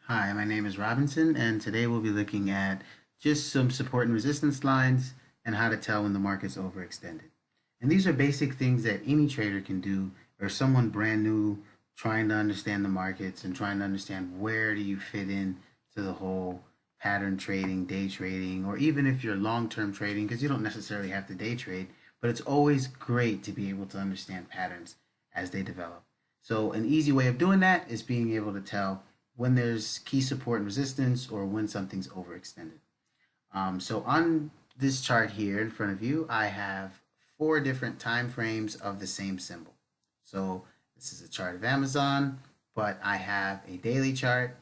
Hi, my name is Robinson, and today we'll be looking at just some support and resistance lines and how to tell when the market's overextended. And these are basic things that any trader can do, or someone brand new trying to understand the markets and trying to understand where do you fit in to the whole pattern trading, day trading, or even if you're long-term trading, because you don't necessarily have to day trade, but it's always great to be able to understand patterns as they develop. So an easy way of doing that is being able to tell when there's key support and resistance or when something's overextended. So on this chart here in front of you, I have four different time frames of the same symbol. So this is a chart of Amazon, but I have a daily chart,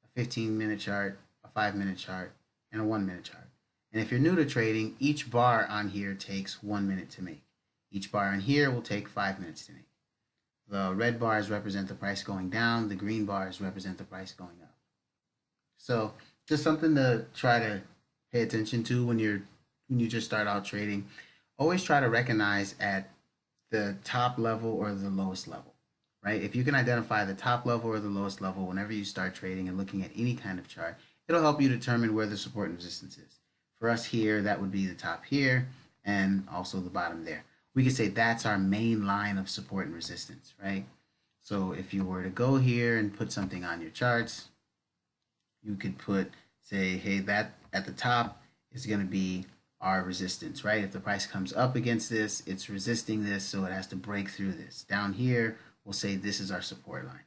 a 15-minute chart, a 5-minute chart, and a 1-minute chart. And if you're new to trading, each bar on here takes 1 minute to make. Each bar on here will take 5 minutes to make. The red bars represent the price going down. The green bars represent the price going up. So just something to try to pay attention to when you just start out trading. Always try to recognize at the top level or the lowest level, right? If you can identify the top level or the lowest level whenever you start trading and looking at any kind of chart, it'll help you determine where the support and resistance is. For us here, that would be the top here and also the bottom there. We could say that's our main line of support and resistance, right? So if you were to go here and put something on your charts, you could put, say, hey, that at the top is going to be our resistance, right? If the price comes up against this, it's resisting this, so it has to break through this. Down here, we'll say this is our support line.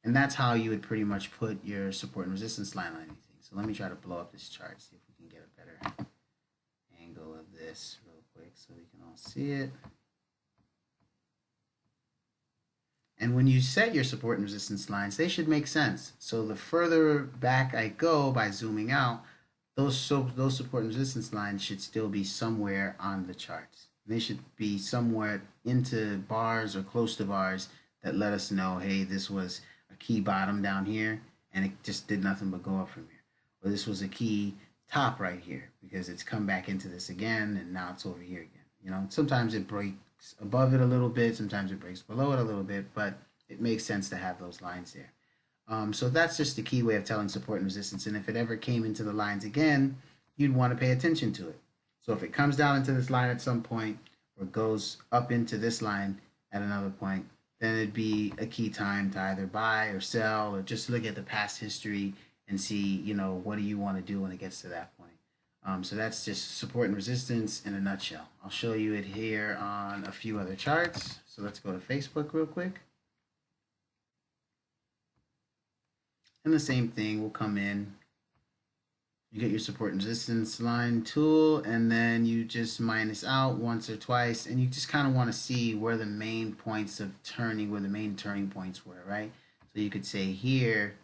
And that's how you would pretty much put your support and resistance line on anything. So let me try to blow up this chart, see if we can get a better angle of this real quick so we can all see it. And when you set your support and resistance lines, they should make sense. So the further back I go by zooming out, those support and resistance lines should still be somewhere on the charts. They should be somewhere into bars or close to bars that let us know, hey, this was a key bottom down here and it just did nothing but go up from here. Or this was a key top right here because it's come back into this again and now it's over here again. You know, sometimes it breaks above it a little bit, sometimes it breaks below it a little bit, but it makes sense to have those lines there. So that's just the key way of telling support and resistance. And if it ever came into the lines again, you'd want to pay attention to it. So if it comes down into this line at some point or goes up into this line at another point, then it'd be a key time to either buy or sell or just look at the past history and see, you know, what do you want to do when it gets to that point. So that's just support and resistance in a nutshell. I'll show you it here on a few other charts. So let's go to Facebook real quick. And the same thing will come in. You get your support and resistance line tool, and then you just minus out once or twice, and you just kind of want to see where the main points of turning, where the main turning points were, right? So you could say here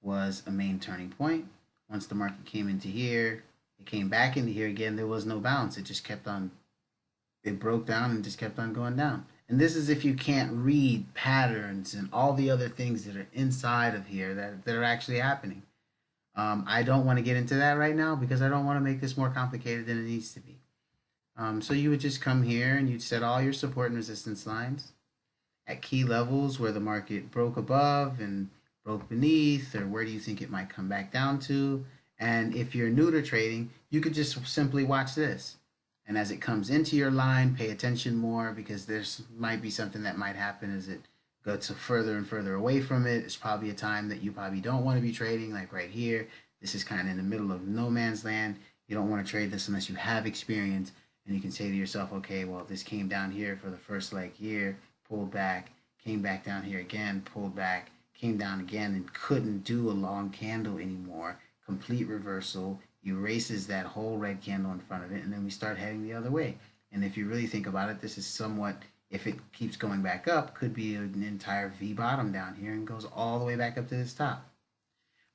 was a main turning point. Once the market came into here, it came back into here again, there was no bounce. It just kept on, it broke down and just kept on going down. And this is if you can't read patterns and all the other things that are inside of here that are actually happening. I don't want to get into that right now because I don't want to make this more complicated than it needs to be. So you would just come here and you'd set all your support and resistance lines at key levels where the market broke above and broke beneath, or where do you think it might come back down to. And if you're new to trading, you could just simply watch this. And as it comes into your line, pay attention more because there's might be something that might happen as it goes further and further away from it. It's probably a time that you probably don't want to be trading, like right here. This is kind of in the middle of no man's land. You don't want to trade this unless you have experience. And you can say to yourself, okay, well, this came down here for the first leg here, pulled back, came back down here again, pulled back, came down again, and couldn't do a long candle anymore. Complete reversal, erases that whole red candle in front of it, and then we start heading the other way. And if you really think about it, this is somewhat, if it keeps going back up, could be an entire V bottom down here and goes all the way back up to this top.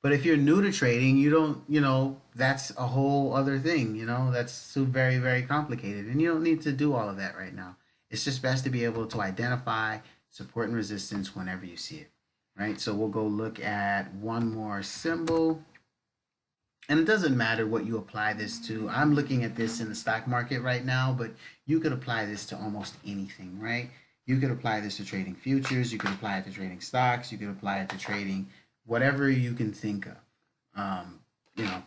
But if you're new to trading, you don't, that's a whole other thing, that's so very, very complicated. And you don't need to do all of that right now. It's just best to be able to identify support and resistance whenever you see it, right? So we'll go look at one more symbol. And it doesn't matter what you apply this to. I'm looking at this in the stock market right now, but you could apply this to almost anything, right? You could apply this to trading futures. You could apply it to trading stocks. You could apply it to trading whatever you can think of. You know,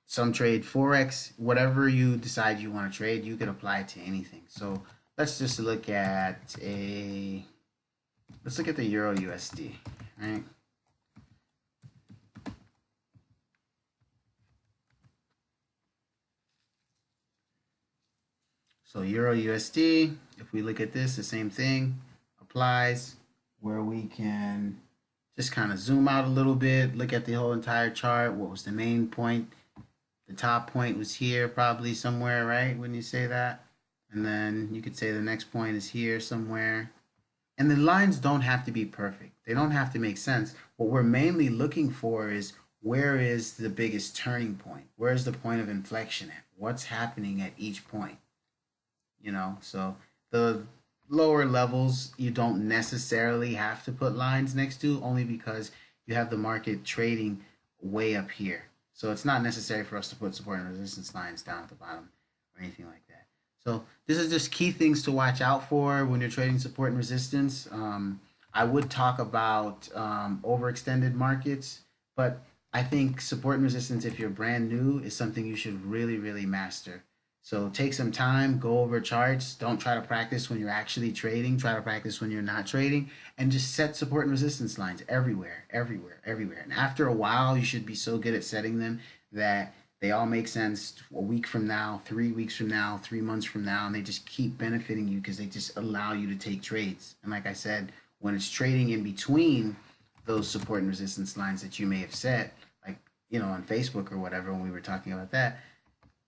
some trade forex, whatever you decide you want to trade, you can apply it to anything. So let's just let's look at the Euro USD, right? So Euro USD, if we look at this, the same thing applies, where we can just kind of zoom out a little bit, look at the whole entire chart. What was the main point? The top point was here, probably somewhere, right? When you say that. And then you could say the next point is here somewhere. And the lines don't have to be perfect. They don't have to make sense. What we're mainly looking for is, where is the biggest turning point? Where is the point of inflection at? What's happening at each point? So the lower levels you don't necessarily have to put lines next to, only because you have the market trading way up here. So it's not necessary for us to put support and resistance lines down at the bottom or anything like that. So this is just key things to watch out for when you're trading support and resistance. I would talk about overextended markets, but I think support and resistance, if you're brand new, is something you should really, really master. So take some time, go over charts. Don't try to practice when you're actually trading. Try to practice when you're not trading, and just set support and resistance lines everywhere, everywhere, everywhere. And after a while, you should be so good at setting them that they all make sense a week from now, 3 weeks from now, 3 months from now, and they just keep benefiting you because they just allow you to take trades. And like I said, when it's trading in between those support and resistance lines that you may have set, like, on Facebook or whatever, when we were talking about that,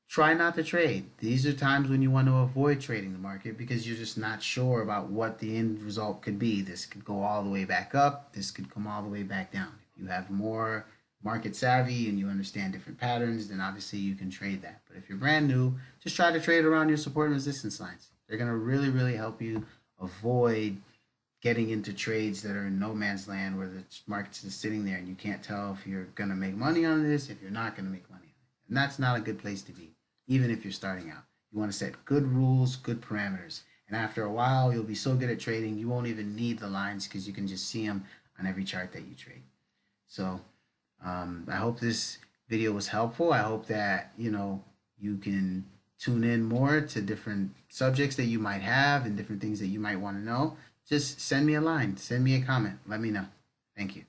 try not to trade. These are times when you want to avoid trading the market because you're just not sure about what the end result could be. This could go all the way back up. This could come all the way back down. If you have more market savvy and you understand different patterns, then obviously you can trade that. But if you're brand new, just try to trade around your support and resistance lines. They're going to really, really help you avoid getting into trades that are in no man's land, where the market's just sitting there and you can't tell if you're going to make money on this, if you're not going to make money on it. And that's not a good place to be, even if you're starting out. You want to set good rules, good parameters. And after a while, you'll be so good at trading, you won't even need the lines because you can just see them on every chart that you trade. So I hope this video was helpful. I hope that, you can tune in more to different subjects that you might have and different things that you might want to know. Just send me a line, send me a comment, let me know. Thank you.